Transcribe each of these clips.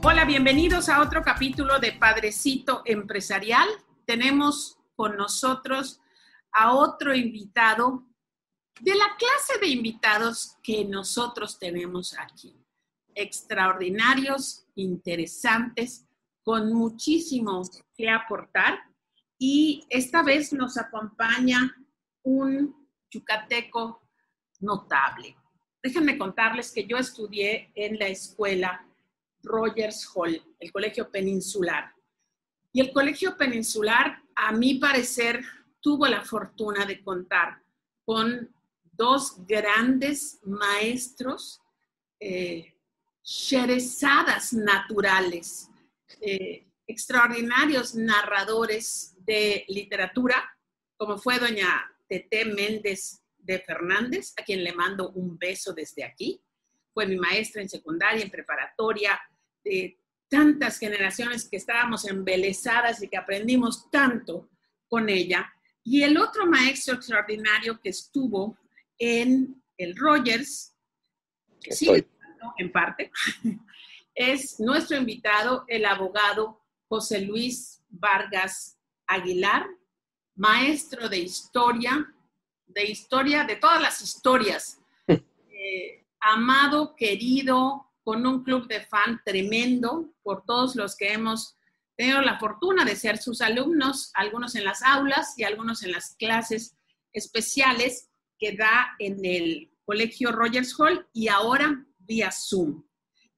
Hola, bienvenidos a otro capítulo de Padrecito Empresarial. Tenemos con nosotros a otro invitado de la clase de invitados que nosotros tenemos aquí. Extraordinarios, interesantes, con muchísimo que aportar. Y esta vez nos acompaña un yucateco notable. Déjenme contarles que yo estudié en la escuela Rogers Hall, el Colegio Peninsular. Y el Colegio Peninsular, a mi parecer, tuvo la fortuna de contar con dos grandes maestros, sherezadas naturales, extraordinarios narradores de literatura, como fue doña Teté Méndez de Fernández, a quien le mando un beso desde aquí. Fue mi maestra en secundaria, en preparatoria, de tantas generaciones que estábamos embelesadas y que aprendimos tanto con ella. Y el otro maestro extraordinario que estuvo en el Rogers, que sigue en parte, es nuestro invitado, el abogado José Luis Vargas Aguilar, maestro de historia de todas las historias, amado, querido, con un club de fan tremendo por todos los que hemos tenido la fortuna de ser sus alumnos, algunos en las aulas y algunos en las clases especiales que da en el Colegio Rogers Hall y ahora vía Zoom.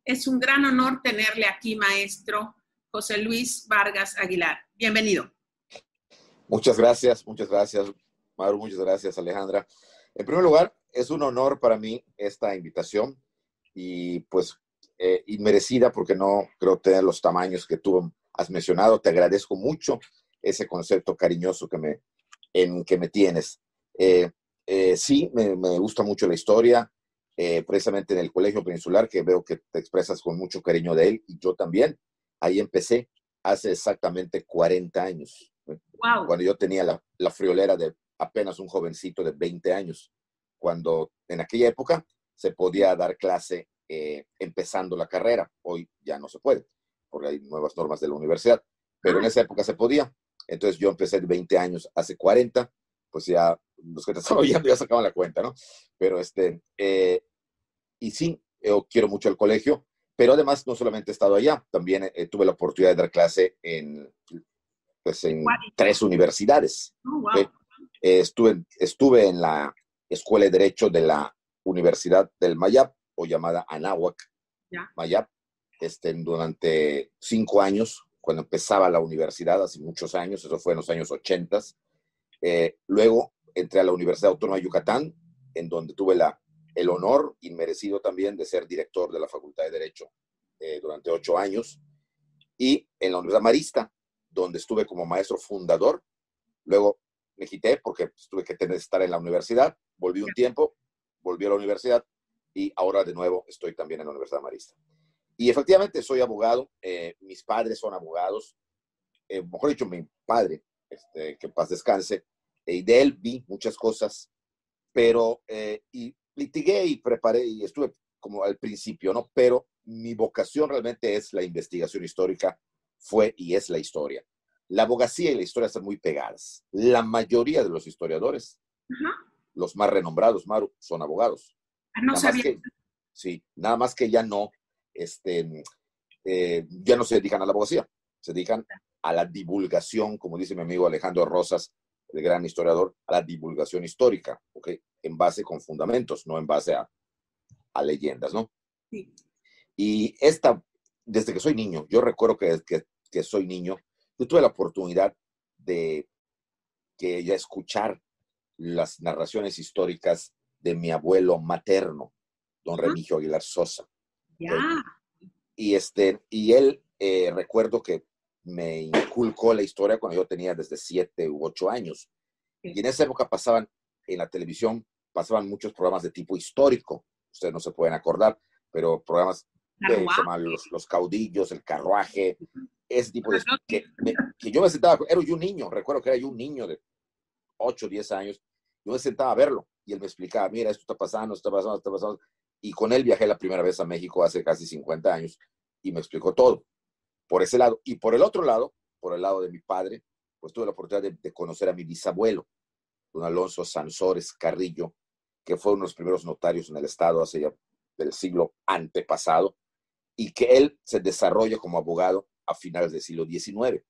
Es un gran honor tenerle aquí, maestro José Luis Vargas Aguilar. Bienvenido. Muchas gracias, Maru, muchas gracias, Alejandra. En primer lugar, es un honor para mí esta invitación y pues inmerecida porque no creo tener los tamaños que tú has mencionado. Te agradezco mucho ese concepto cariñoso que me tienes. Sí, me gusta mucho la historia, precisamente en el Colegio Peninsular, que veo que te expresas con mucho cariño de él, y yo también. Ahí empecé hace exactamente 40 años. Wow. Cuando yo tenía la friolera de apenas un jovencito de 20 años, cuando en aquella época se podía dar clase empezando la carrera. Hoy ya no se puede, porque hay nuevas normas de la universidad, pero en esa época se podía. Entonces yo empecé de 20 años, hace 40, pues ya los que te están oyendo ya sacaban la cuenta, ¿no? Pero y sí, yo quiero mucho el colegio, pero además no solamente he estado allá, también tuve la oportunidad de dar clase en 3 universidades. Oh, wow. Estuve en la Escuela de Derecho de la Universidad del Mayab, o llamada Anáhuac, Mayab, durante 5 años, cuando empezaba la universidad, hace muchos años, eso fue en los años 80. Luego entré a la Universidad Autónoma de Yucatán, en donde tuve el honor inmerecido también de ser director de la Facultad de Derecho durante 8 años, y en la Universidad Marista, donde estuve como maestro fundador. Luego me quité porque tuve que estar en la universidad, volví un tiempo, volví a la universidad y ahora de nuevo estoy también en la Universidad Marista. Y efectivamente soy abogado, mis padres son abogados, mejor dicho, mi padre, que en paz descanse, y de él vi muchas cosas, pero y litigué y preparé y estuve como al principio, ¿no? Pero mi vocación realmente es la investigación histórica, fue y es la historia. La abogacía y la historia están muy pegadas. La mayoría de los historiadores, los más renombrados, Maru, son abogados. No sabía. Nada más que ya no, ya no se dedican a la abogacía, se dedican a la divulgación, como dice mi amigo Alejandro Rosas, el gran historiador, a la divulgación histórica, ¿okay? En base con fundamentos, no en base a leyendas, ¿no? Sí. Y desde que soy niño, yo recuerdo que soy niño, yo tuve la oportunidad de ya escuchar las narraciones históricas de mi abuelo materno, don Remigio Aguilar Sosa. Ya. ¿Okay? Y él, recuerdo que me inculcó la historia cuando yo tenía desde 7 u 8 años. Y en esa época en la televisión, pasaban muchos programas de tipo histórico. Ustedes no se pueden acordar, pero programas se llaman los caudillos, el carruaje, ese tipo de... Que yo me sentaba, era yo un niño, recuerdo que era yo un niño de 8, 10 años, yo me sentaba a verlo y él me explicaba, mira, esto está pasando, y con él viajé la primera vez a México hace casi 50 años, y me explicó todo por ese lado. Y por el otro lado, por el lado de mi padre, pues tuve la oportunidad de conocer a mi bisabuelo, don Alonso Sansores Carrillo, que fue uno de los primeros notarios en el estado hace ya del siglo antepasado, y que él se desarrolla como abogado a finales del siglo XIX.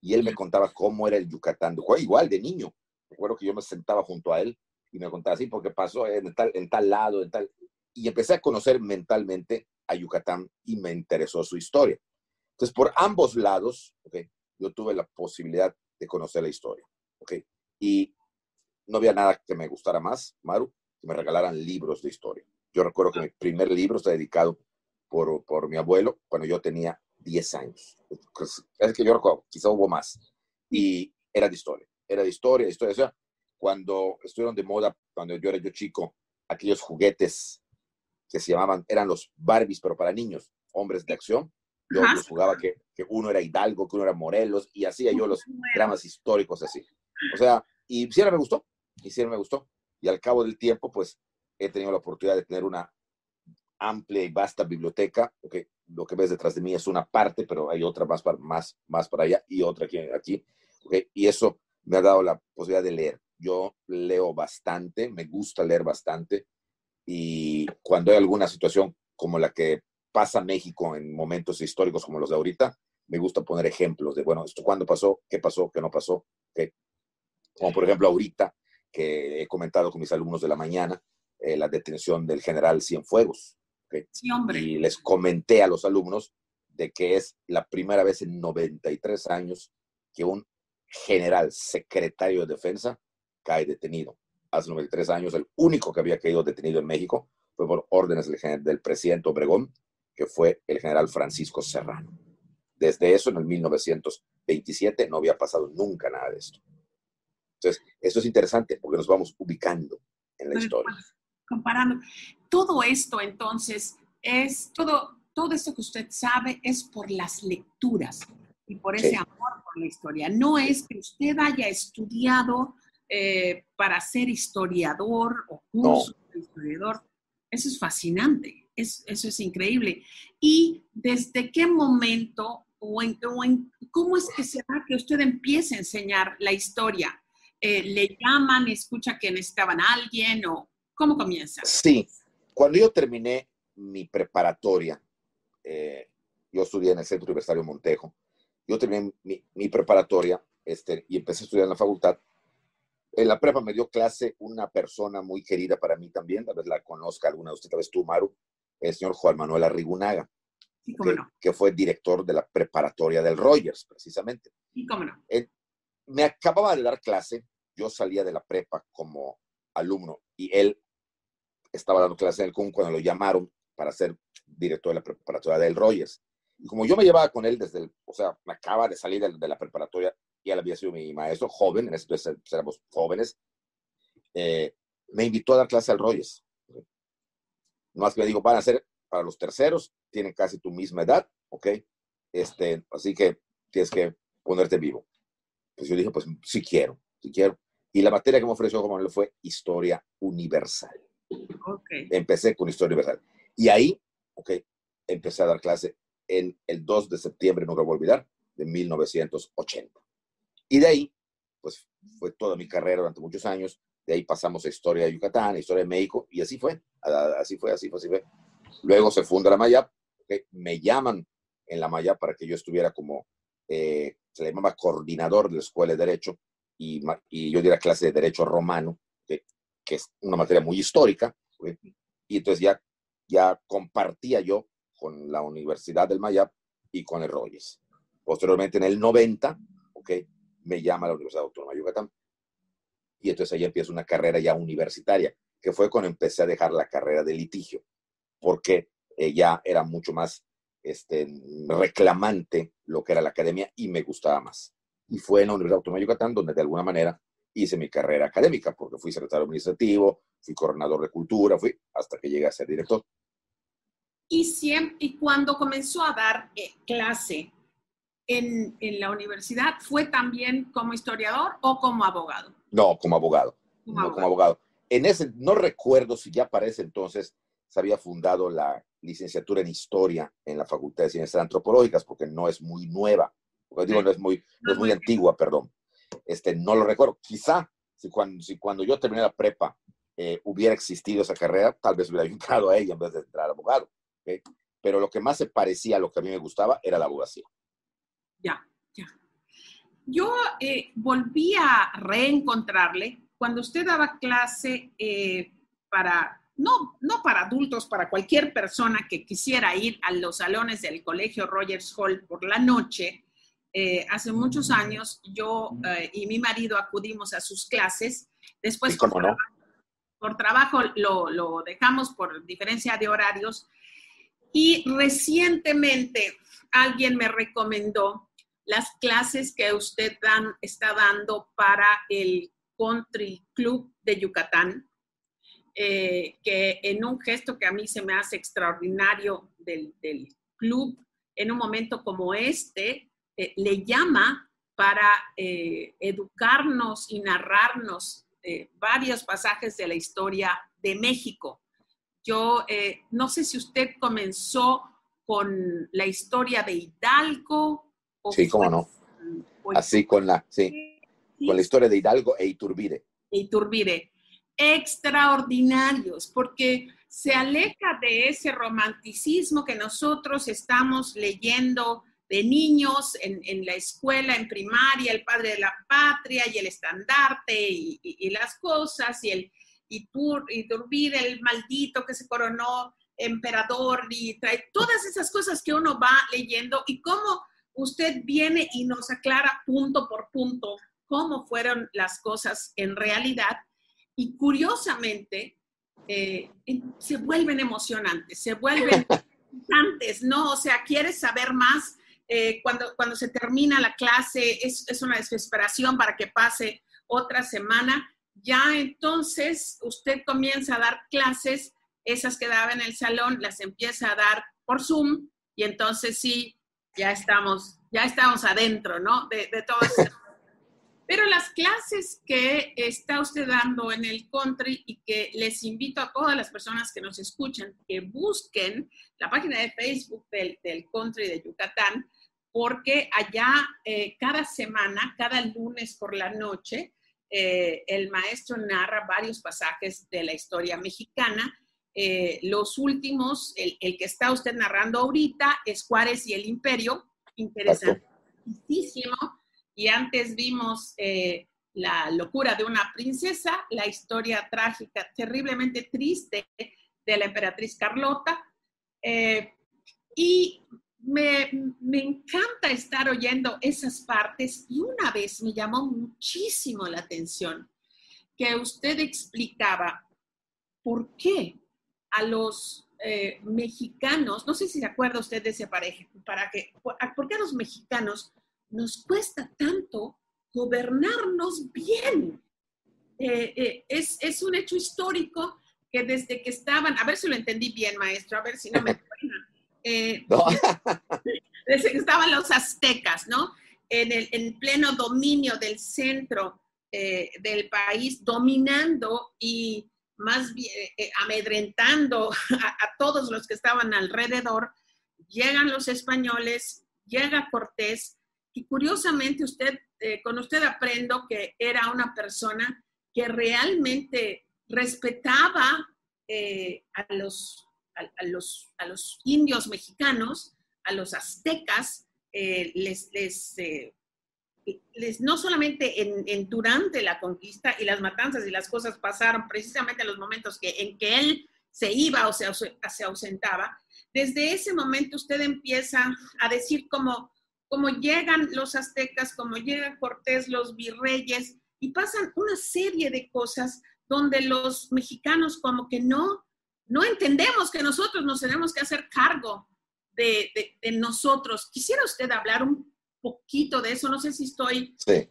Y él me contaba cómo era el Yucatán, igual de niño. Recuerdo que yo me sentaba junto a él y me contaba así, porque pasó en tal lado, en tal... Y empecé a conocer mentalmente a Yucatán y me interesó su historia. Entonces, por ambos lados, ¿okay?, yo tuve la posibilidad de conocer la historia. ¿Okay? Y no había nada que me gustara más, Maru, que me regalaran libros de historia. Yo recuerdo que mi primer libro está dedicado por mi abuelo cuando yo tenía 10 años. Es que yo recuerdo, quizá hubo más. Y era de historia. Era de historia, historia. O sea, cuando estuvieron de moda, cuando yo era chico, aquellos juguetes que se llamaban, eran los Barbies, pero para niños, hombres de acción. Yo los jugaba que uno era Hidalgo, que uno era Morelos, y hacía yo los dramas históricos así. O sea, y siempre me gustó, y al cabo del tiempo, pues, he tenido la oportunidad de tener una amplia y vasta biblioteca. Okay. Lo que ves detrás de mí es una parte, pero hay otra más para allá y otra aquí. Okay. Y eso me ha dado la posibilidad de leer. Yo leo bastante, me gusta leer bastante, y cuando hay alguna situación como la que pasa México en momentos históricos como los de ahorita, me gusta poner ejemplos de, bueno, esto cuándo pasó, qué no pasó. Okay. Como por ejemplo ahorita, que he comentado con mis alumnos de la mañana, la detención del general Cienfuegos. ¿Okay? Sí, hombre. Y les comenté a los alumnos de que es la primera vez en 93 años que un general secretario de defensa cae detenido. Hace 93 años, el único que había caído detenido en México fue por órdenes del presidente Obregón, que fue el general Francisco Serrano. Desde eso, en el 1927, no había pasado nunca nada de esto. Entonces, esto es interesante porque nos vamos ubicando en la historia. Comparando. Todo esto, entonces, es todo esto que usted sabe es por las lecturas y por ese amor por la historia. No es que usted haya estudiado para ser historiador o curso de historiador. Eso es fascinante. Eso es increíble. ¿Y desde qué momento cómo es que se da que usted empiece a enseñar la historia? ¿Le llaman, escucha que necesitaban a alguien o cómo comienza? Sí, cuando yo terminé mi preparatoria, yo estudié en el Centro Universitario Montejo, yo terminé mi preparatoria y empecé a estudiar en la facultad. En la prepa me dio clase una persona muy querida para mí también, tal vez la conozca alguna de ustedes, tal vez tú, Maru, el señor Juan Manuel Arrigunaga, sí, cómo no, que fue director de la preparatoria del Rogers, precisamente. Sí, cómo no. Me acababa de dar clase, yo salía de la prepa como alumno y él estaba dando clase en el CUN cuando lo llamaron para ser director de la preparatoria del Rogers. Y como yo me llevaba con él me acaba de salir de la preparatoria, y él había sido mi maestro, joven, en ese entonces éramos jóvenes, me invitó a dar clase al Rogers. No más que me dijo, van a ser para los terceros, tienen casi tu misma edad, ¿ok? Así que tienes que ponerte vivo. Pues yo dije, pues sí quiero. Y la materia que me ofreció como fue Historia Universal. Okay. Empecé con Historia Universal. Y ahí, empecé a dar clase en el 2 de septiembre, no lo voy a olvidar, de 1980. Y de ahí, pues fue toda mi carrera durante muchos años. De ahí pasamos a Historia de Yucatán, a Historia de México, y así fue. Luego se funda la Mayap. Me llaman en la Mayap para que yo estuviera como, se le llamaba coordinador de la Escuela de Derecho, y yo diera clase de Derecho Romano, que es una materia muy histórica. Y entonces ya compartía yo con la Universidad del Mayap y con el Rogers. Posteriormente, en el 90, me llama a la Universidad Autónoma de Yucatán. Y entonces ahí empieza una carrera ya universitaria, que fue cuando empecé a dejar la carrera de litigio, porque ya era mucho más reclamante lo que era la academia y me gustaba más. Y fue en la Universidad Autónoma de Yucatán donde de alguna manera hice mi carrera académica, porque fui secretario administrativo, fui coordinador de cultura, hasta que llegué a ser director. Y cuando comenzó a dar clase en la universidad, ¿fue también como historiador o como abogado? No, como abogado. Como abogado. En ese, no recuerdo si ya para ese entonces se había fundado la licenciatura en Historia en la Facultad de Ciencias Antropológicas, porque no es muy nueva. Porque digo, no es muy antigua, perdón. No lo recuerdo. Quizá, si cuando yo terminé la prepa hubiera existido esa carrera, tal vez hubiera entrado a ella en vez de entrar a abogado. ¿Okay? Pero lo que más se parecía a lo que a mí me gustaba era la abogacía. Ya. Yo volví a reencontrarle cuando usted daba clase no para adultos, para cualquier persona que quisiera ir a los salones del Colegio Rogers Hall por la noche. Hace muchos años yo y mi marido acudimos a sus clases. Después ¿Y cómo no? por trabajo lo dejamos por diferencia de horarios. Y recientemente alguien me recomendó las clases que usted está dando para el Country Club de Yucatán, que en un gesto que a mí se me hace extraordinario del club, en un momento como le llama para educarnos y narrarnos varios pasajes de la historia de México. Yo no sé si usted comenzó con la historia de Hidalgo. Sí, cómo no. Así con la historia de Hidalgo e Iturbide. Extraordinarios, porque se aleja de ese romanticismo que nosotros estamos leyendo de niños en la escuela, en primaria, el padre de la patria y el estandarte y las cosas, y Iturbide, el maldito que se coronó emperador, y trae todas esas cosas que uno va leyendo, y cómo usted viene y nos aclara punto por punto cómo fueron las cosas en realidad, y curiosamente se vuelven emocionantes, se vuelven interesantes, ¿no? O sea, quieres saber más. Cuando se termina la clase es una desesperación para que pase otra semana. Ya entonces usted comienza a dar clases, esas que daba en el salón, las empieza a dar por Zoom, y entonces sí, ya estamos adentro, ¿no? De todo eso. Pero las clases que está usted dando en el country, y que les invito a todas las personas que nos escuchan que busquen la página de Facebook del country de Yucatán, porque allá cada semana, cada lunes por la noche, el maestro narra varios pasajes de la historia mexicana. Los últimos, el que está usted narrando ahorita, es Juárez y el Imperio, interesantísimo. Y antes vimos La locura de una princesa, la historia trágica, terriblemente triste de la emperatriz Carlota. Y me encanta estar oyendo esas partes. Y una vez me llamó muchísimo la atención que usted explicaba por qué a los mexicanos, no sé si se acuerda usted de ese paraje, ¿por qué a los mexicanos nos cuesta tanto gobernarnos bien? Es un hecho histórico que desde que estaban, a ver si lo entendí bien, maestro, a ver si no me suena, no. Desde que estaban los aztecas, ¿no? En pleno dominio del centro del país, dominando y más bien amedrentando a todos los que estaban alrededor. Llegan los españoles, llega Cortés, y curiosamente con usted aprendo que era una persona que realmente respetaba a los indios mexicanos, a los aztecas, no solamente durante la conquista y las matanzas y las cosas pasaron precisamente en los momentos en que él se iba o se ausentaba. Desde ese momento usted empieza a decir cómo llegan los aztecas, cómo llega Cortés, los virreyes, y pasan una serie de cosas donde los mexicanos como que no entendemos que nosotros nos tenemos que hacer cargo de nosotros. ¿Quisiera usted hablar un poquito de eso? No sé si estoy... Sí.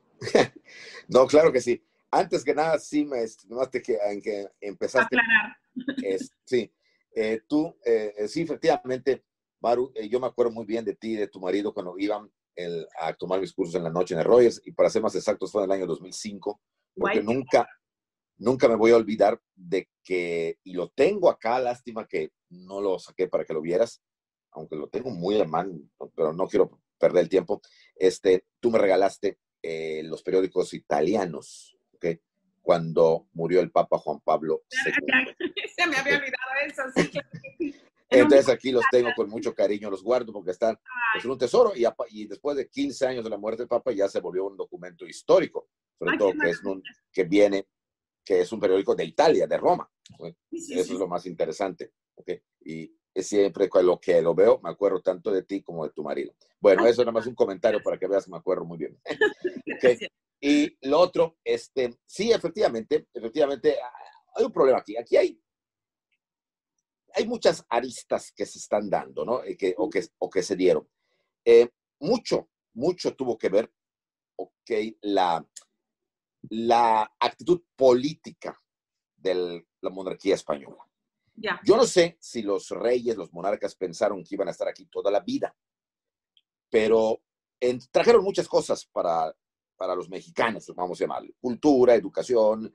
No, claro que sí. Antes que nada, sí, nomás en que empezaste... Aclarar. Sí. Tú, sí, efectivamente, Maru, yo me acuerdo muy bien de ti y de tu marido cuando iban a tomar mis cursos en la noche en el Rogers, y para ser más exactos fue en el año 2005, porque nunca me voy a olvidar de que, y lo tengo acá, lástima que no lo saqué para que lo vieras, aunque lo tengo muy a mano, pero no quiero perder el tiempo. Tú me regalaste los periódicos italianos, ¿ok? Cuando murió el Papa Juan Pablo II. Se me había olvidado eso, sí, claro que sí. Entonces aquí los tengo con mucho cariño, los guardo porque están, es un tesoro, y después de 15 años de la muerte del Papa ya se volvió un documento histórico, sobre todo que es un periódico de Italia, de Roma. Eso es lo más interesante. ¿Okay? Y siempre lo que lo veo, me acuerdo tanto de ti como de tu marido. Bueno, eso es nada más un comentario para que veas que me acuerdo muy bien. ¿Okay? Y lo otro, sí, efectivamente, hay un problema aquí. Aquí hay muchas aristas que se están dando, ¿no? O que se dieron. Mucho tuvo que ver, la actitud política de la monarquía española. Yeah. Yo no sé si los reyes, los monarcas pensaron que iban a estar aquí toda la vida, pero trajeron muchas cosas para los mexicanos, vamos a llamarlo. Cultura, educación,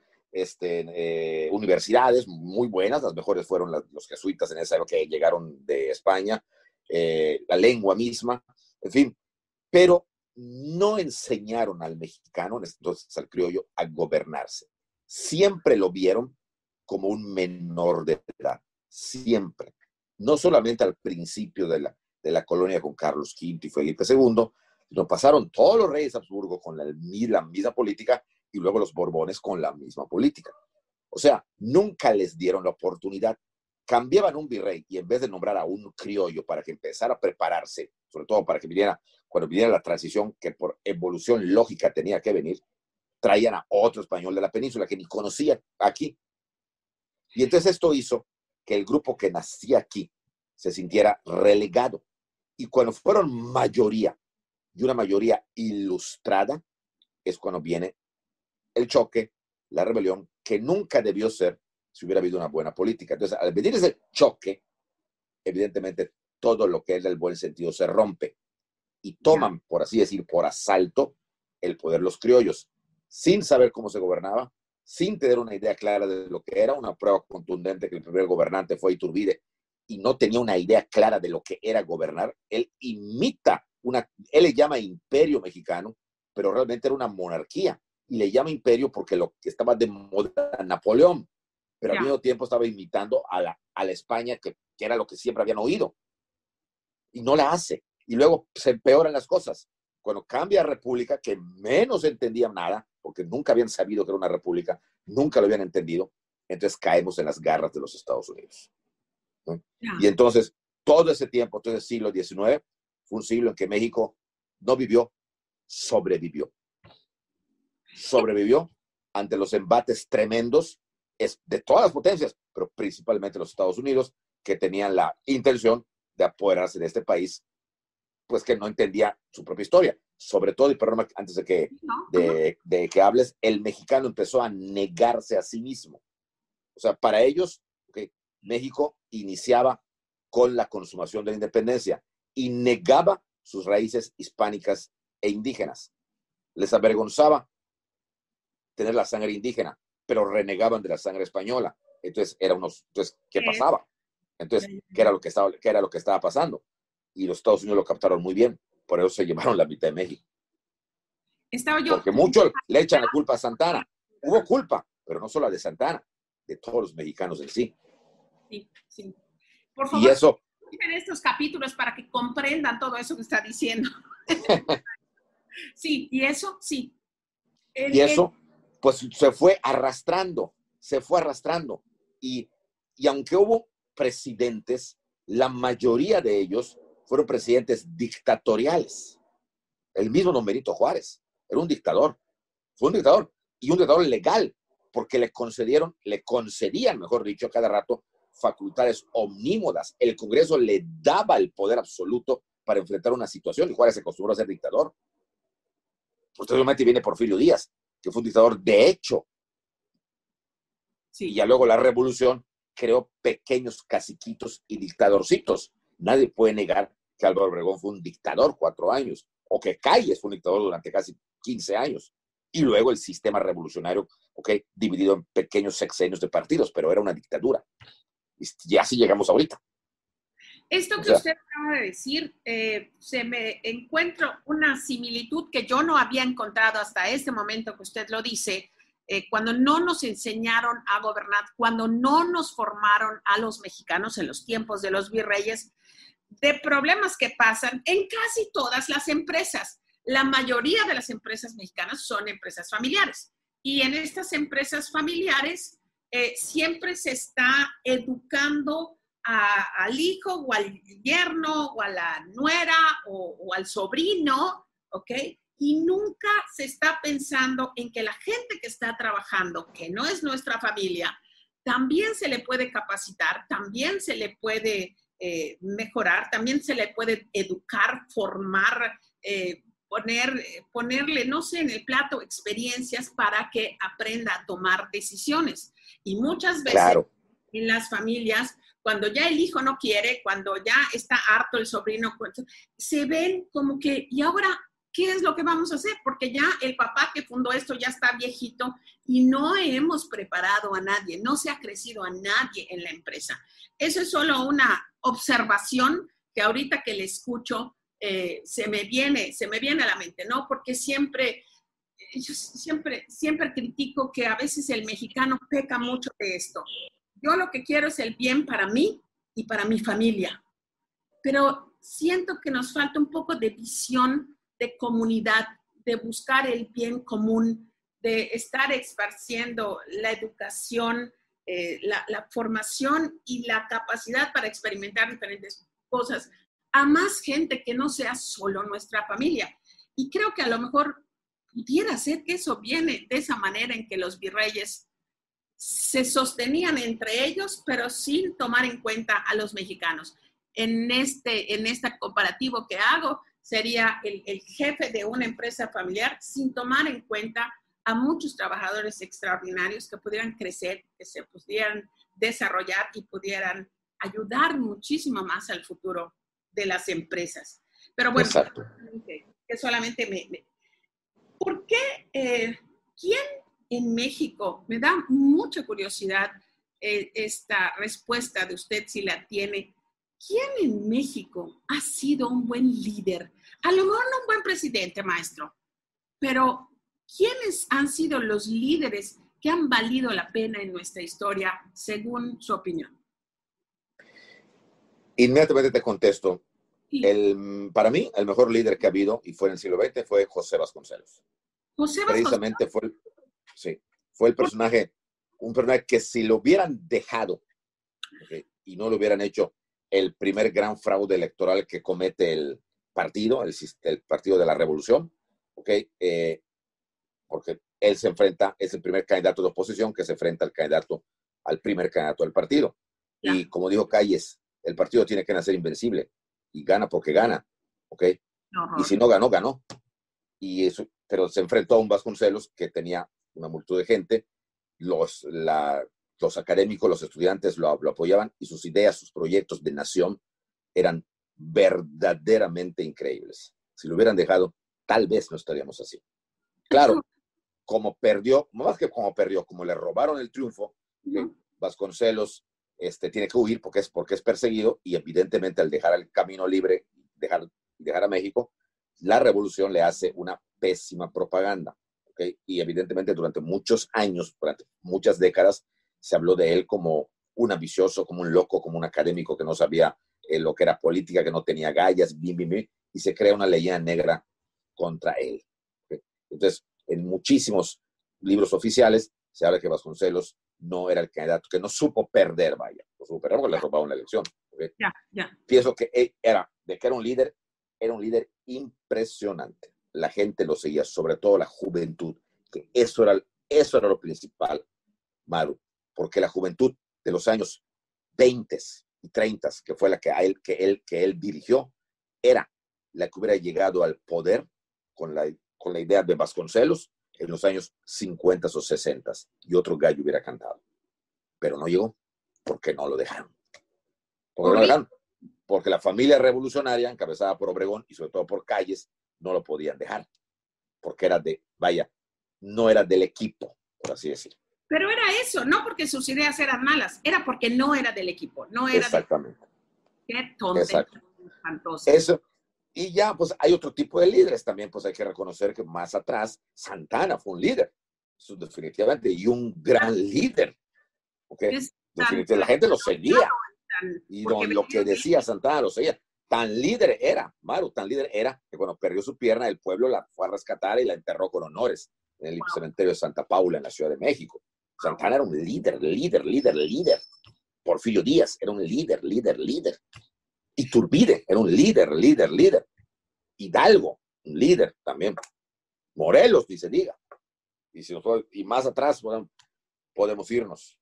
universidades muy buenas, las mejores fueron los jesuitas en esa época que llegaron de España, la lengua misma, en fin, pero no enseñaron al mexicano, entonces al criollo, a gobernarse. Siempre lo vieron como un menor de edad, siempre. No solamente al principio de la colonia con Carlos V y Felipe II, sino pasaron todos los reyes Habsburgo con la misma política y luego los Borbones con la misma política. O sea, nunca les dieron la oportunidad. Cambiaban un virrey y en vez de nombrar a un criollo para que empezara a prepararse, sobre todo para que cuando viniera la transición que por evolución lógica tenía que venir, traían a otro español de la península que ni conocían aquí. Y entonces esto hizo que el grupo que nacía aquí se sintiera relegado. Y cuando fueron mayoría, y una mayoría ilustrada, es cuando viene el choque, la rebelión, que nunca debió ser si hubiera habido una buena política. Entonces, al venir ese choque, evidentemente todo lo que es del buen sentido se rompe y toman, por así decir, por asalto el poder los criollos, sin saber cómo se gobernaba, sin tener una idea clara de lo que era. Una prueba contundente que el primer gobernante fue Iturbide y no tenía una idea clara de lo que era gobernar. Él él le llama imperio mexicano, pero realmente era una monarquía, y le llama imperio porque lo que estaba de moda Napoleón, pero al mismo tiempo estaba imitando a la España que era lo que siempre habían oído, y no la hace. Y luego se empeoran las cosas. Cuando cambia a república, que menos entendían nada, porque nunca habían sabido que era una república, nunca lo habían entendido, entonces caemos en las garras de los Estados Unidos. ¿No? Y entonces, todo ese tiempo, todo el siglo XIX, fue un siglo en que México no vivió, sobrevivió. Sobrevivió ante los embates tremendos de todas las potencias, pero principalmente los Estados Unidos, que tenían la intención de apoderarse de este país, pues que no entendía su propia historia. Sobre todo, y perdón, antes de que hables, el mexicano empezó a negarse a sí mismo. O sea, para ellos, México iniciaba con la consumación de la independencia y negaba sus raíces hispánicas e indígenas. Les avergonzaba tener la sangre indígena, pero renegaban de la sangre española. Entonces, ¿qué pasaba? Entonces, ¿qué era lo que estaba pasando? Y los Estados Unidos lo captaron muy bien, por eso se llevaron la mitad de México. Porque muchos le echan la culpa a Santana. Hubo culpa, pero no solo la de Santana, de todos los mexicanos en sí. Sí. Por favor, escuchen estos capítulos para que comprendan todo eso que está diciendo. Sí, y eso, sí. Y eso, pues se fue arrastrando. Y aunque hubo presidentes, la mayoría de ellos fueron presidentes dictatoriales. El mismo don Benito Juárez era un dictador. Fue un dictador, y un dictador legal, porque le concedían, mejor dicho, a cada rato facultades omnímodas. El Congreso le daba el poder absoluto para enfrentar una situación, y Juárez se acostumbró a ser dictador. Posteriormente viene Porfirio Díaz, que fue un dictador de hecho. Sí. Y ya luego la revolución creó pequeños caciquitos y dictadorcitos. Nadie puede negar que Álvaro Obregón fue un dictador 4 años, o que Calles fue un dictador durante casi 15 años. y luego el sistema revolucionario, ¿ok? Dividido en pequeños sexenios de partidos, pero era una dictadura. Y así llegamos ahorita. Esto que usted acaba de decir, se me encuentro una similitud que yo no había encontrado hasta este momento que usted lo dice, cuando no nos enseñaron a gobernar, cuando no nos formaron a los mexicanos en los tiempos de los virreyes, de problemas que pasan en casi todas las empresas. La mayoría de las empresas mexicanas son empresas familiares. Y en estas empresas familiares siempre se está educando al hijo o al yerno o a la nuera o al sobrino, ¿ok? Y nunca se está pensando en que la gente que está trabajando, que no es nuestra familia, también se le puede capacitar, también se le puede mejorar, también se le puede educar, formar, ponerle, no sé, en el plato experiencias para que aprenda a tomar decisiones. Y muchas veces claro, en las familias, cuando ya el hijo no quiere, cuando ya está harto el sobrino, se ven como que, ¿y ahora qué es lo que vamos a hacer? Porque ya el papá que fundó esto ya está viejito y no hemos preparado a nadie, no se ha crecido a nadie en la empresa. Eso es solo una observación que ahorita que le escucho se me viene a la mente, ¿no? Porque yo siempre critico que a veces el mexicano peca mucho de esto. Yo lo que quiero es el bien para mí y para mi familia, pero siento que nos falta un poco de visión de comunidad, de buscar el bien común, de estar esparciendo la educación, la formación y la capacidad para experimentar diferentes cosas a más gente que no sea solo nuestra familia. Y creo que a lo mejor pudiera ser que eso viene de esa manera en que los virreyes se sostenían entre ellos, pero sin tomar en cuenta a los mexicanos. En este comparativo que hago, sería el jefe de una empresa familiar sin tomar en cuenta a muchos trabajadores extraordinarios que pudieran crecer, que se pudieran desarrollar y pudieran ayudar muchísimo más al futuro de las empresas. Pero bueno, que solamente ¿por qué? ¿Quién en México? Me da mucha curiosidad esta respuesta de usted, si la tiene. ¿Quién en México ha sido un buen líder? A lo mejor no un buen presidente, maestro, pero ¿quiénes han sido los líderes que han valido la pena en nuestra historia, según su opinión? Inmediatamente te contesto. Sí. Para mí, el mejor líder que ha habido, y fue en el siglo XX, fue José Vasconcelos. José Vasconcelos. Precisamente fue el personaje, un personaje que si lo hubieran dejado y no lo hubieran hecho el primer gran fraude electoral que comete el partido, el Partido de la Revolución, porque él se enfrenta, es el primer candidato de oposición que se enfrenta al primer candidato del partido. Ya. Y como dijo Calles, el partido tiene que nacer invencible y gana porque gana, ¿ok? Y si no ganó, ganó. Pero se enfrentó a un Vasconcelos que tenía una multitud de gente, los académicos, los estudiantes lo apoyaban y sus ideas, sus proyectos de nación eran verdaderamente increíbles. Si lo hubieran dejado, tal vez no estaríamos así. Claro, como le robaron el triunfo, Vasconcelos tiene que huir porque es perseguido y evidentemente al dejar el camino libre, dejar a México, la revolución le hace una pésima propaganda. ¿Okay? Y evidentemente durante muchos años, durante muchas décadas, se habló de él como un ambicioso, como un loco, como un académico que no sabía lo que era política, que no tenía gallas, y se crea una leyenda negra contra él. ¿Okay? Entonces, en muchísimos libros oficiales se habla que Vasconcelos no era el candidato, que no supo perder, no supo perder porque le robaron la elección. ¿Okay? Pienso que era un líder impresionante. La gente lo seguía, sobre todo la juventud, que eso era lo principal, Maru, porque la juventud de los años 20 y 30, que fue la que él dirigió, era la que hubiera llegado al poder con la idea de Vasconcelos en los años 50 o 60 y otro gallo hubiera cantado. Pero no llegó, porque no lo dejaron. Porque la familia revolucionaria, encabezada por Obregón y sobre todo por Calles, no lo podían dejar. Porque era no era del equipo, por así decirlo. Pero era eso, no porque sus ideas eran malas, era porque no era del equipo, no era. Exactamente. Qué tontería espantosa. Eso. Y ya, pues hay otro tipo de líderes también, pues hay que reconocer que más atrás Santana fue un líder, eso definitivamente, y un gran líder. ¿Okay? Definitivamente, la gente lo seguía. Y lo que decía Santana lo seguía. Tan líder era, Maru, tan líder era, que cuando perdió su pierna, el pueblo la fue a rescatar y la enterró con honores en el cementerio de Santa Paula, en la Ciudad de México. Santana era un líder. Porfirio Díaz era un líder. Iturbide era un líder. Hidalgo, un líder también. Morelos, ni se diga. Y más atrás, bueno, podemos irnos.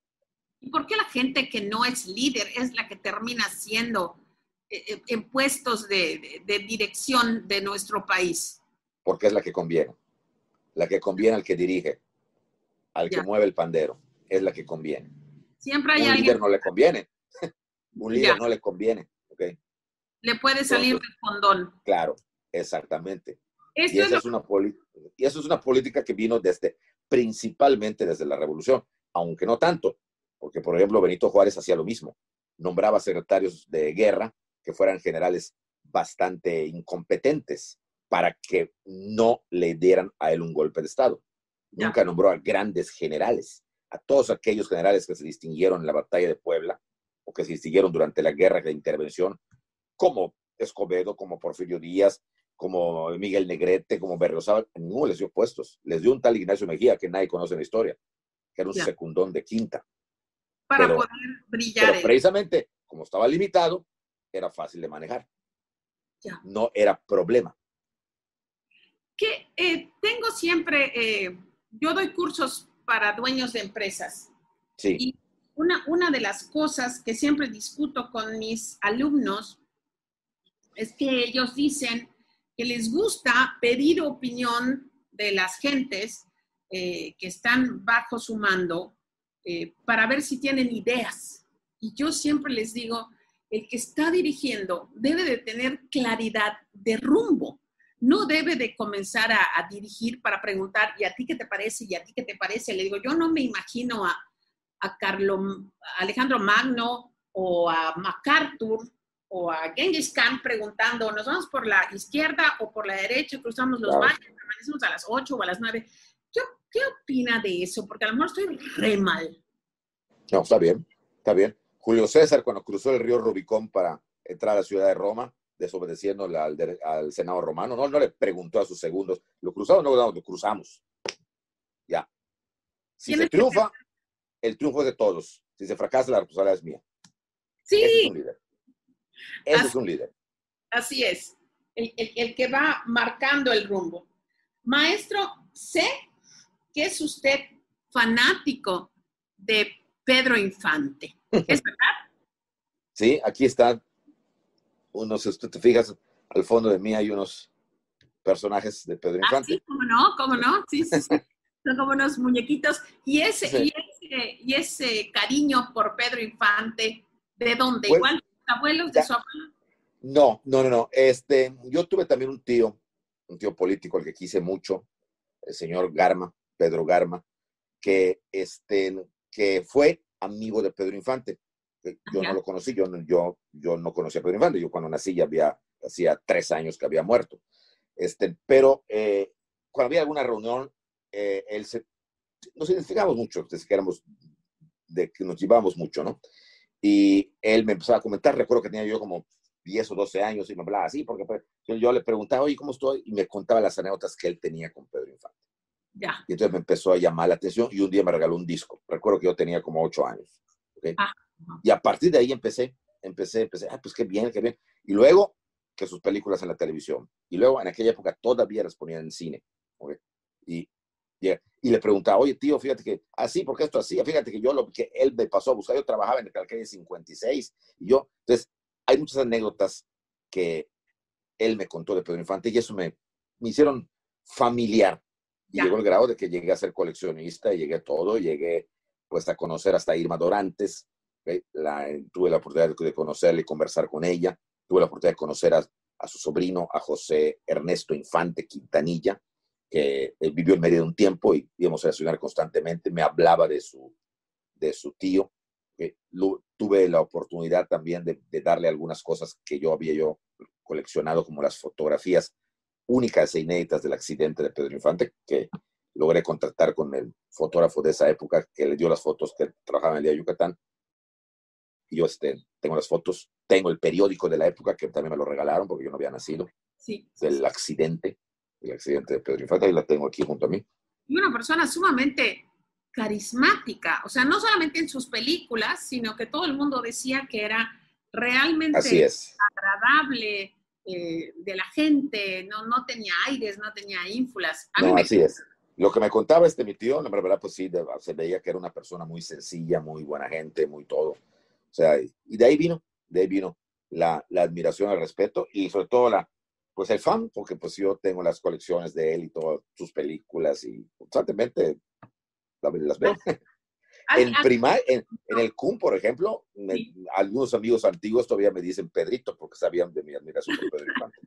¿Y por qué la gente que no es líder es la que termina siendo en puestos de dirección de nuestro país? Porque es la que conviene. La que conviene al que dirige, al que mueve el pandero. Es la que conviene. Siempre hay un alguien. Líder no le conviene. Un líder no le conviene. ¿Okay? Le puede salir de fondón. Claro, exactamente. Y eso es una política que vino principalmente desde la Revolución, aunque no tanto, porque por ejemplo Benito Juárez hacía lo mismo, nombraba secretarios de guerra que fueran generales bastante incompetentes para que no le dieran a él un golpe de Estado. Nunca nombró a grandes generales, a todos aquellos generales que se distinguieron en la batalla de Puebla o que se distinguieron durante la guerra de intervención, como Escobedo, como Porfirio Díaz, como Miguel Negrete, como Berriozábal. A ninguno les dio puestos. Les dio un tal Ignacio Mejía, que nadie conoce en la historia, que era un secundón de quinta. Para poder brillar. Pero precisamente, como estaba limitado, era fácil de manejar. No era problema. Tengo siempre, yo doy cursos para dueños de empresas. Sí. Y una de las cosas que siempre discuto con mis alumnos es que ellos dicen que les gusta pedir opinión de las gentes que están bajo su mando para ver si tienen ideas. Y yo siempre les digo, el que está dirigiendo debe de tener claridad de rumbo. No debe de comenzar a dirigir para preguntar, ¿y a ti qué te parece? ¿Y a ti qué te parece? Le digo, yo no me imagino a Alejandro Magno o a MacArthur o a Genghis Khan preguntando, ¿nos vamos por la izquierda o por la derecha? Cruzamos los valles, permanecemos a las 8 o a las 9. ¿Qué opina de eso? Porque a lo mejor estoy re mal. No, está bien. Julio César, cuando cruzó el río Rubicón para entrar a la ciudad de Roma, desobedeciendo al Senado romano, no le preguntó a sus segundos, ¿lo cruzamos? No, lo cruzamos. Ya. Si se triunfa, el triunfo es de todos. Si se fracasa, la responsabilidad es mía. Sí. Ese es un líder. Ese es un líder. Así es. El que va marcando el rumbo. Maestro, sé que es usted fanático de Pedro Infante. ¿Es verdad? Sí, aquí están unos, si tú te fijas, al fondo de mí hay unos personajes de Pedro Infante. Sí, ¿cómo no? Sí. Son como unos muñequitos. Y ese cariño por Pedro Infante, ¿de dónde? Pues, ¿Igual sus abuelos, de su abuelo? No. Yo tuve también un tío político al que quise mucho, el señor Garma, Pedro Garma, que fue amigo de Pedro Infante. Yo no lo conocí, yo no conocía a Pedro Infante. Yo cuando nací hacía 3 años que había muerto. Pero cuando había alguna reunión, nos identificamos mucho, que nos llevábamos mucho, ¿no? Y él me empezaba a comentar, recuerdo que tenía yo como 10 o 12 años y me hablaba así, porque yo le preguntaba, oye, ¿cómo estoy? Y me contaba las anécdotas que él tenía con Pedro Infante. Ya. Y entonces me empezó a llamar la atención y un día me regaló un disco. Recuerdo que yo tenía como 8 años. ¿Okay? Y a partir de ahí empecé, pues qué bien. Y luego que sus películas en la televisión. Y luego en aquella época todavía las ponían en cine. ¿Okay? Y le preguntaba, oye, tío, fíjate que así, porque esto así, fíjate que que él me pasó a buscar, yo trabajaba en el calle 56, entonces, hay muchas anécdotas que él me contó de Pedro Infante y eso me hicieron familiar. Y llegó el grado de que llegué a ser coleccionista, llegué pues a conocer hasta Irma Dorantes, ¿okay? Tuve la oportunidad de conocerla y conversar con ella, tuve la oportunidad de conocer a su sobrino, a José Ernesto Infante Quintanilla, que vivió en Mérida un tiempo y íbamos a desayunar constantemente. Me hablaba de su tío. Tuve la oportunidad también de darle algunas cosas que yo había coleccionado, como las fotografías únicas e inéditas del accidente de Pedro Infante, que logré contactar con el fotógrafo de esa época que le dio las fotos, que trabajaba en el día de Yucatán. Y yo tengo las fotos, tengo el periódico de la época, que también me lo regalaron porque yo no había nacido, sí. del accidente, el accidente de Pedro Infante, y la tengo aquí junto a mí. Y una persona sumamente carismática, o sea, no solamente en sus películas, sino que todo el mundo decía que era realmente Así es. agradable, de la gente, no tenía aires, no tenía ínfulas. No, así es. Lo que me contaba mi tío, la verdad, pues sí, se veía que era una persona muy sencilla, muy buena gente, muy todo. O sea, y de ahí vino la admiración, el respeto y sobre todo pues el fan, porque pues yo tengo las colecciones de él y todas sus películas y constantemente las veo. En el CUM, por ejemplo, sí, algunos amigos antiguos todavía me dicen Pedrito porque sabían de mi admiración por Pedro Infante.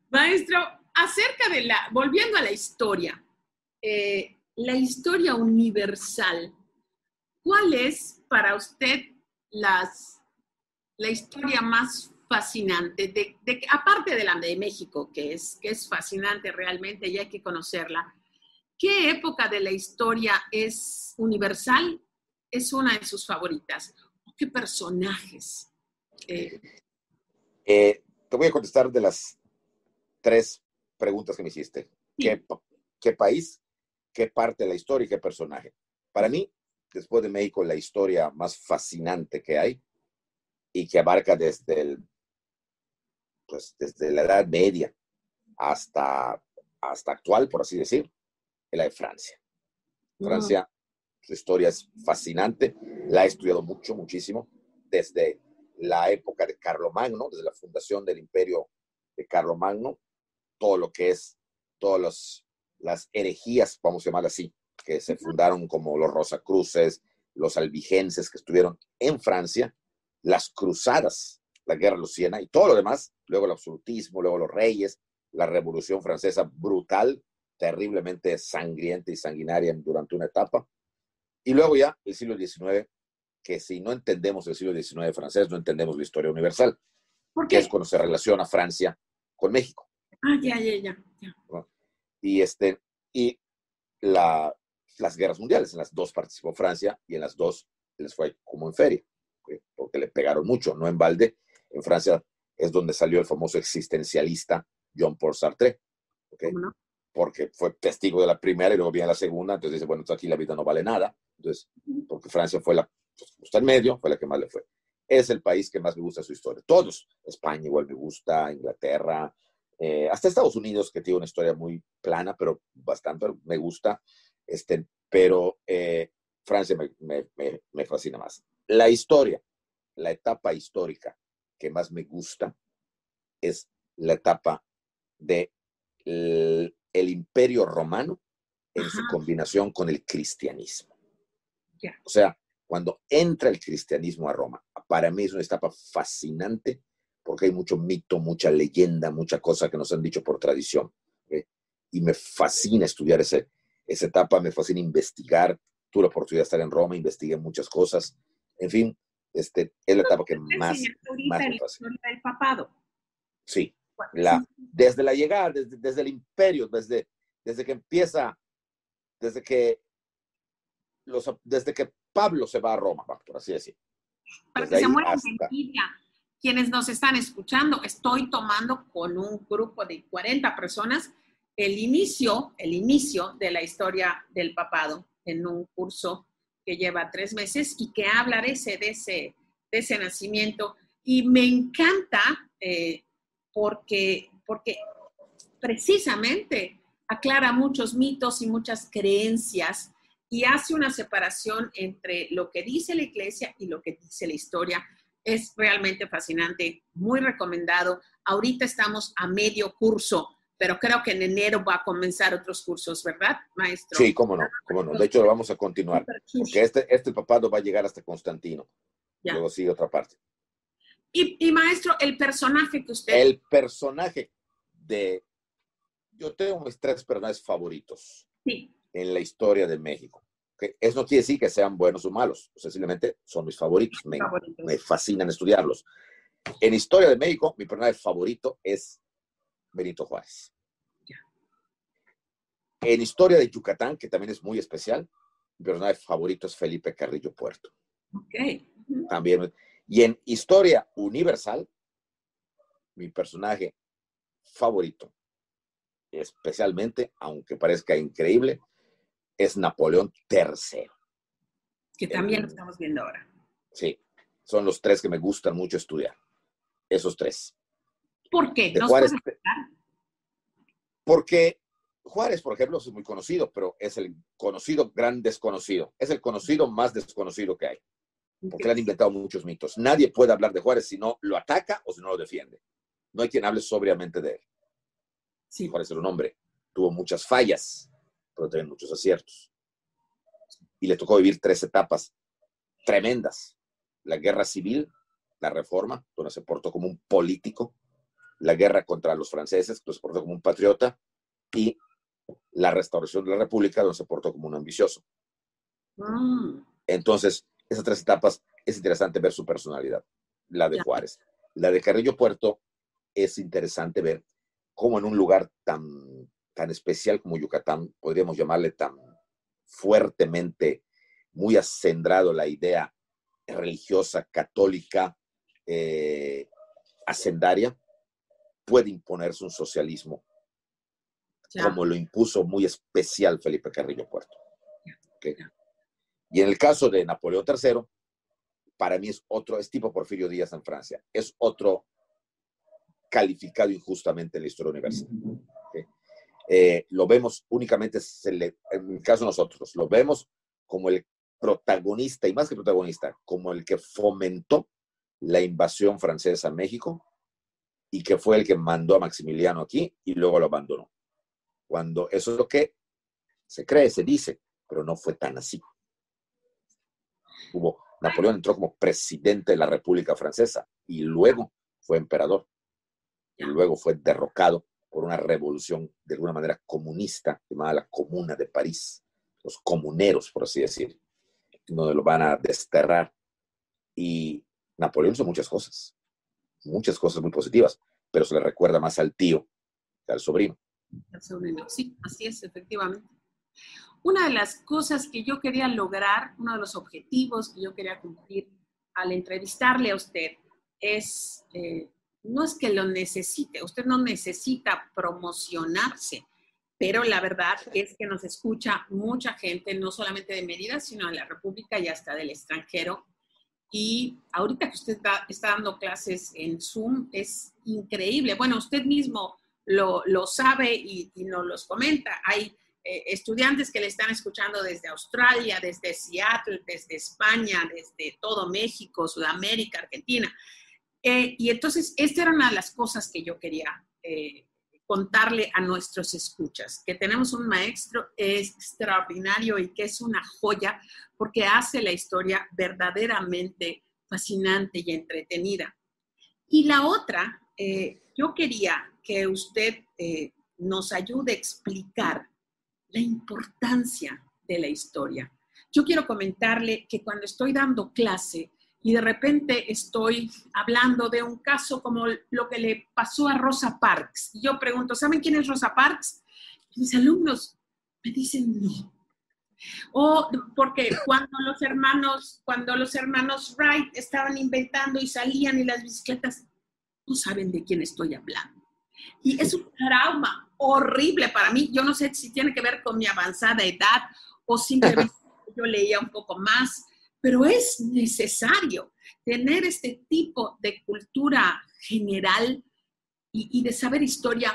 Maestro, volviendo a la historia universal, ¿cuál es para usted la historia más fascinante, aparte de la de México, que es fascinante realmente y hay que conocerla? ¿Qué época de la historia es universal? Es una de sus favoritas. ¿Qué personajes? Te voy a contestar de las 3 preguntas que me hiciste. Sí. ¿Qué país, qué parte de la historia y qué personaje? Para mí, después de México, la historia más fascinante que hay y que abarca desde la Edad Media hasta actual, por así decir, es la de Francia. Francia, su historia es fascinante, la he estudiado muchísimo, desde la época de Carlomagno, desde la fundación del imperio de Carlomagno, todo lo que es, todas las herejías, vamos a llamar así, que se fundaron, como los Rosacruces, los albigenses que estuvieron en Francia, las cruzadas, la guerra luciana y todo lo demás, luego el absolutismo, luego los reyes, la Revolución Francesa brutal, terriblemente sangrienta y sanguinaria durante una etapa, y luego ya el siglo XIX, que si no entendemos el siglo XIX francés, no entendemos la historia universal, que es cuando se relaciona Francia con México. Ya. Y las guerras mundiales, en las 2 participó Francia y en las 2 les fue como en feria, porque le pegaron mucho, no en balde. En Francia es donde salió el famoso existencialista Jean-Paul Sartre, ¿okay? ¿No? Porque fue testigo de la primera y luego viene la segunda, entonces dice, bueno, aquí la vida no vale nada. Entonces, porque Francia fue está en medio, fue la que más le fue. Es el país que más me gusta su historia. Todos, España igual me gusta, Inglaterra, hasta Estados Unidos, que tiene una historia muy plana, pero bastante me gusta. Pero Francia me fascina más. La historia, la etapa histórica que más me gusta es la etapa de el Imperio Romano en su combinación con el cristianismo. Yeah. O sea, cuando entra el cristianismo a Roma, para mí es una etapa fascinante porque hay mucho mito, mucha leyenda, mucha cosa que nos han dicho por tradición. Y me fascina estudiar esa etapa, me fascina investigar. Tuve la oportunidad de estar en Roma, investigué muchas cosas. En fin, es la etapa que más me fascina. El papado. Sí. Desde la llegada, desde el imperio, desde que empieza, desde que Pablo se va a Roma, por así decir. Para que se mueran de envidia quienes nos están escuchando, estoy tomando con un grupo de 40 personas el inicio de la historia del papado en un curso que lleva 3 meses y que habla de ese nacimiento. Y me encanta porque precisamente aclara muchos mitos y muchas creencias y hace una separación entre lo que dice la iglesia y lo que dice la historia. Es realmente fascinante, muy recomendado. Ahorita estamos a medio curso, pero creo que en enero va a comenzar otros cursos, ¿verdad, maestro? Sí, cómo no. De hecho, lo vamos a continuar, porque este papado va a llegar hasta Constantino. Ya. Luego sigue otra parte. Y maestro, el personaje que usted... El personaje Yo tengo mis 3 personajes favoritos Sí. en la historia de México. ¿Okay? Eso no quiere decir que sean buenos o malos, sencillamente son mis favoritos. Me fascinan estudiarlos. En historia de México, mi personaje favorito es Benito Juárez. En historia de Yucatán, que también es muy especial, mi personaje favorito es Felipe Carrillo Puerto. Okay. También. Y en historia universal, mi personaje favorito, especialmente, aunque parezca increíble, es Napoleón III. Que también lo estamos viendo ahora. Sí, son los 3 que me gustan mucho estudiar. Esos 3. ¿Por qué? De Juárez, porque Juárez, por ejemplo, es muy conocido, pero es el conocido gran desconocido. Es el conocido más desconocido que hay. Porque le han inventado muchos mitos. Nadie puede hablar de Juárez si no lo ataca o si no lo defiende. No hay quien hable sobriamente de él. Sí. Juárez era un hombre. Tuvo muchas fallas, pero también muchos aciertos. Y le tocó vivir 3 etapas tremendas. La guerra civil, la reforma, donde se portó como un político. La guerra contra los franceses, donde se portó como un patriota. Y la restauración de la República, donde se portó como un ambicioso. Entonces, esas 3 etapas es interesante ver su personalidad. La de Juárez. La de Carrillo Puerto es interesante ver cómo en un lugar tan especial como Yucatán, podríamos llamarle tan fuertemente, muy acendrado la idea religiosa, católica, hacendaria, puede imponerse un socialismo como lo impuso muy especial Felipe Carrillo Puerto. ¿Okay? Y en el caso de Napoleón III, para mí es tipo Porfirio Díaz en Francia. Es otro calificado injustamente en la historia universal. ¿Okay? Lo vemos únicamente, en el caso de nosotros, lo vemos como el protagonista, y más que protagonista, como el que fomentó la invasión francesa a México y que fue el que mandó a Maximiliano aquí y luego lo abandonó. Cuando eso es lo que se cree, se dice, pero no fue tan así. Napoleón entró como presidente de la República Francesa y luego fue emperador. Y luego fue derrocado por una revolución de alguna manera comunista llamada la Comuna de París. Los comuneros, por así decir, donde lo van a desterrar. Y Napoleón hizo muchas cosas muy positivas, pero se le recuerda más al tío que al sobrino. Sí, así es, efectivamente. Una de las cosas que yo quería lograr, uno de los objetivos que yo quería cumplir al entrevistarle a usted es, no es que lo necesite, usted no necesita promocionarse, pero la verdad es que nos escucha mucha gente, no solamente de Mérida, sino de la República y hasta del extranjero. Y ahorita que usted está dando clases en Zoom, es increíble. Bueno, usted mismo lo sabe y nos los comenta. Hay estudiantes que le están escuchando desde Australia, desde Seattle, desde España, desde todo México, Sudamérica, Argentina. Y entonces, esta era una de las cosas que yo quería contarle a nuestros escuchas, que tenemos un maestro extraordinario y que es una joya porque hace la historia verdaderamente fascinante y entretenida. Y la otra, yo quería que usted nos ayude a explicar la importancia de la historia. Yo quiero comentarle que cuando estoy dando clase y de repente estoy hablando de un caso como lo que le pasó a Rosa Parks, y yo pregunto, ¿saben quién es Rosa Parks? Y mis alumnos me dicen no. O porque cuando los hermanos Wright estaban inventando y salían y las bicicletas, no saben de quién estoy hablando. Y es un trauma horrible para mí. Yo no sé si tiene que ver con mi avanzada edad o simplemente yo leía un poco más, pero es necesario tener este tipo de cultura general y de saber historia.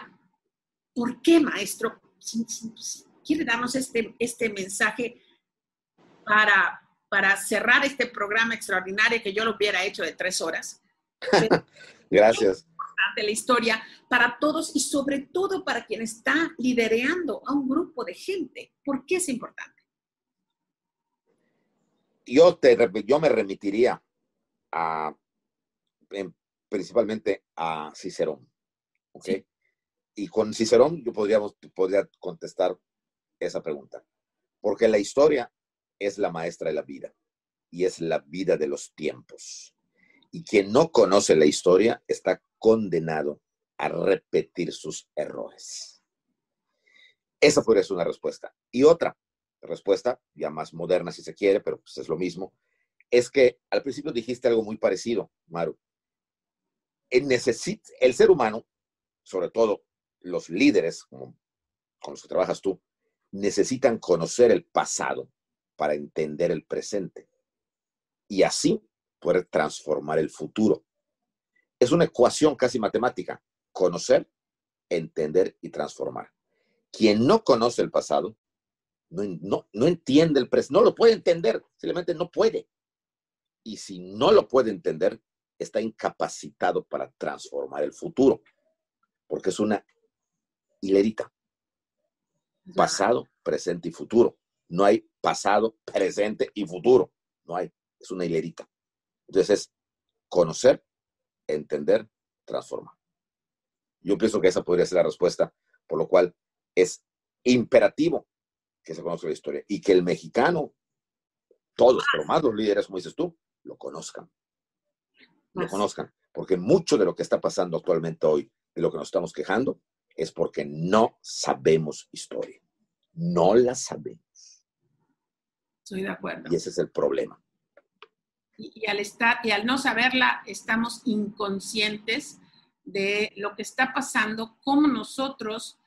¿Por qué, maestro? Si quiere darnos este mensaje para cerrar este programa extraordinario que yo lo hubiera hecho de 3 horas. Gracias. De la historia para todos y sobre todo para quien está liderando a un grupo de gente. ¿Por qué es importante? Yo me remitiría principalmente a Cicerón. ¿Okay? Sí. Y con Cicerón yo podría contestar esa pregunta. Porque la historia es la maestra de la vida y es la vida de los tiempos. Y quien no conoce la historia está condenado a repetir sus errores. Esa podría ser una respuesta. Y otra respuesta, ya más moderna si se quiere, pero pues es lo mismo, es que al principio dijiste algo muy parecido, Maru. El ser humano, sobre todo los líderes como con los que trabajas tú, necesitan conocer el pasado para entender el presente y así poder transformar el futuro. Es una ecuación casi matemática: conocer, entender y transformar. Quien no conoce el pasado no entiende el presente, no lo puede entender, simplemente no puede. Y si no lo puede entender, está incapacitado para transformar el futuro, porque es una hilerita. Pasado, presente y futuro. No hay pasado, presente y futuro. No hay. Es una hilerita. Entonces es conocer, entender, transformar. Yo pienso que esa podría ser la respuesta, por lo cual es imperativo que se conozca la historia y que el mexicano, todos, pero más los líderes, como dices tú, lo conozcan. Lo conozcan. Porque mucho de lo que está pasando actualmente hoy, de lo que nos estamos quejando, es porque no sabemos historia. No la sabemos. Estoy de acuerdo. Y ese es el problema. Y al no saberla, estamos inconscientes de lo que está pasando, cómo nosotros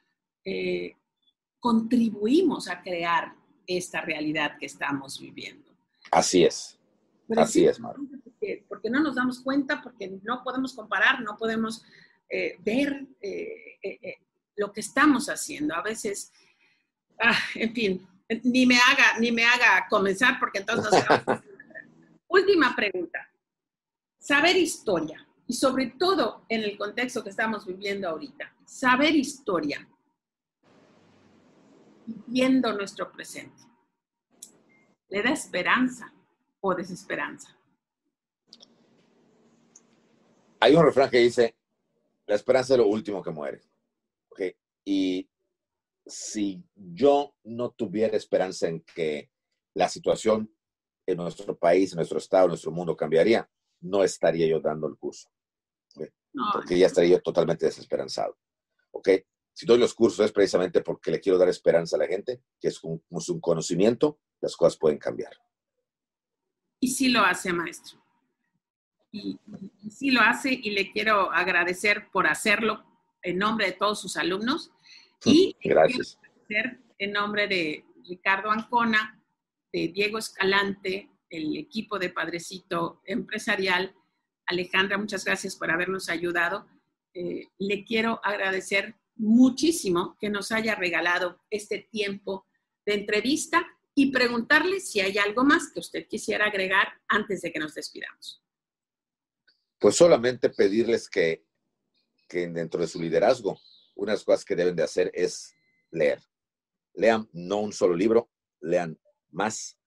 contribuimos a crear esta realidad que estamos viviendo. Así es. Pero así es, Maru. Porque no nos damos cuenta, porque no podemos comparar, no podemos ver lo que estamos haciendo. A veces, en fin, ni me haga comenzar, porque entonces no se va a... Última pregunta. Saber historia, y sobre todo en el contexto que estamos viviendo ahorita, saber historia, viendo nuestro presente, ¿le da esperanza o desesperanza? Hay un refrán que dice, la esperanza es lo último que muere. ¿Okay? Y si yo no tuviera esperanza en que la situación en nuestro país, en nuestro estado, en nuestro mundo cambiaría, no estaría yo dando el curso. ¿Okay? No, porque ya estaría yo totalmente desesperanzado. ¿Okay? Si doy los cursos es precisamente porque le quiero dar esperanza a la gente, que es un conocimiento, las cosas pueden cambiar. Y sí lo hace, maestro. Y sí lo hace, y le quiero agradecer por hacerlo en nombre de todos sus alumnos. Y gracias. Quiero agradecer en nombre de Ricardo Ancona, de Diego Escalante, el equipo de Padrecito Empresarial. Alejandra, muchas gracias por habernos ayudado. Le quiero agradecer muchísimo que nos haya regalado este tiempo de entrevista y preguntarle si hay algo más que usted quisiera agregar antes de que nos despidamos. Pues solamente pedirles que dentro de su liderazgo, una de las cosas que deben de hacer es leer. Lean no un solo libro, lean más,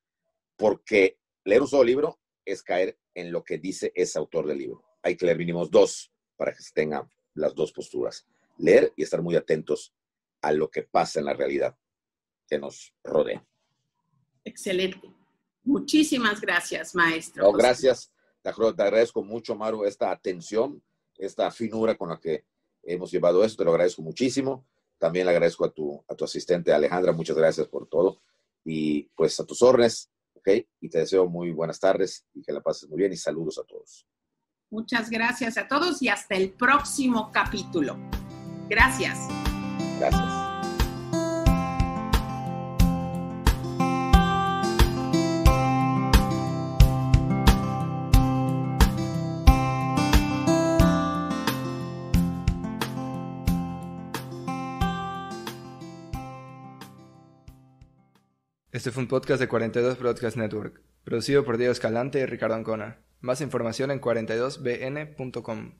porque leer un solo libro es caer en lo que dice ese autor del libro. Hay que leer mínimo 2 para que se tengan las dos posturas. Leer y estar muy atentos a lo que pasa en la realidad que nos rodea. Excelente. Muchísimas gracias, maestro. No, gracias. Te agradezco mucho, Maru, esta atención, esta finura con la que hemos llevado esto. Te lo agradezco muchísimo. También le agradezco a tu asistente, Alejandra. Muchas gracias por todo. Y pues a tus órdenes, ¿ok? Y te deseo muy buenas tardes y que la pases muy bien y saludos a todos. Muchas gracias a todos y hasta el próximo capítulo. Gracias. Gracias. Este fue un podcast de 42 Broadcast Network, producido por Diego Escalante y Ricardo Ancona. Más información en 42bn.com.